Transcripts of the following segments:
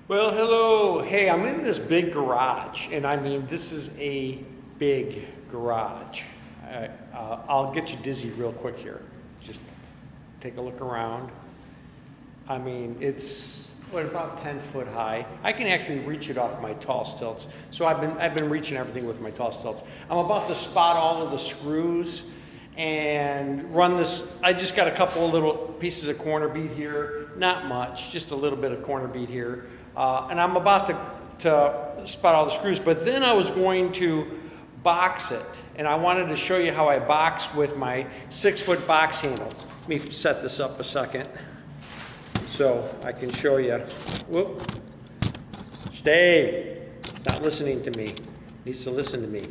Well, hello. Hey, I'm in this big garage, and I mean, this is a big garage. I'll get you dizzy real quick here. Just take a look around. I mean, it's about 10 foot high. I can actually reach it off my tall stilts. So I've been reaching everything with my tall stilts. I'm about to spot all of the screws and run this. I just got a couple of little pieces of corner bead here, not much, just a little bit of corner bead here. And I'm about to spot all the screws, but then I was going to box it. And I wanted to show you how I box with my 6-foot box handle. Let me set this up a second so I can show you. Whoop. Stay. It's not listening to me. Needs to listen to me.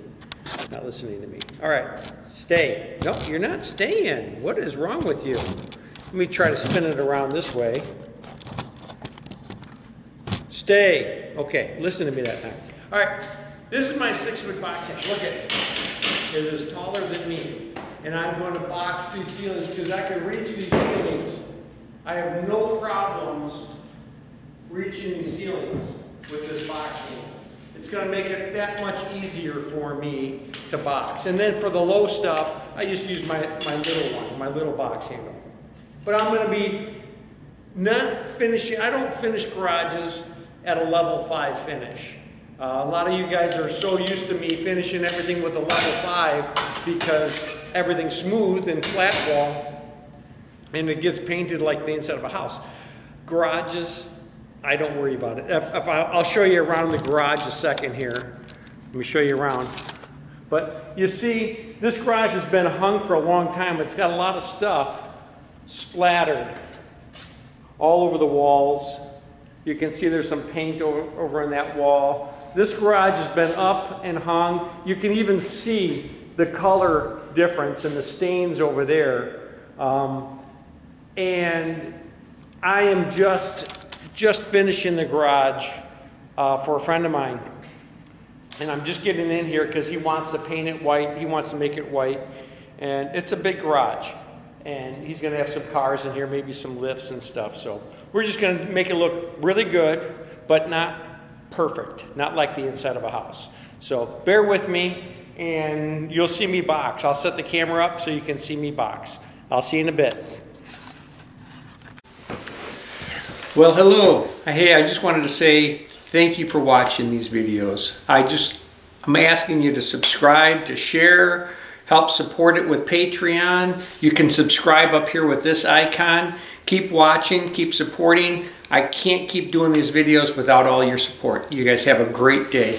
Not listening to me. All right, stay. No, you're not staying. What is wrong with you? Let me try to spin it around this way. Stay. Okay, listen to me that time. All right, this is my 6-foot box handle. Look at it. It is taller than me. And I'm going to box these ceilings because I can reach these ceilings. I have no problems reaching these ceilings with this box handle. It's going to make it that much easier for me to box. And then for the low stuff, I just use my little one, my little box handle. But I'm going to be not finishing, I don't finish garages at a level 5 finish. A lot of you guys are so used to me finishing everything with a level 5 because everything's smooth and flat wall and it gets painted like the inside of a house. Garages, I don't worry about it. I'll show you around the garage a second here. Let me show you around. But you see, this garage has been hung for a long time. It's got a lot of stuff splattered all over the walls. You can see there's some paint over on that wall. This garage has been up and hung. You can even see the color difference and the stains over there. And I am just finishing the garage for a friend of mine. And I'm just getting in here because he wants to paint it white. He wants to make it white. And it's a big garage. And he's going to have some cars in here, maybe some lifts and stuff. So we're just going to make it look really good, but not perfect. Not like the inside of a house. So bear with me, and you'll see me box. I'll set the camera up so you can see me box. I'll see you in a bit. Well, hello. Hey, I just wanted to say thank you for watching these videos. I'm asking you to subscribe, to share, help support it with Patreon. You can subscribe up here with this icon. Keep watching, keep supporting. I can't keep doing these videos without all your support. You guys have a great day.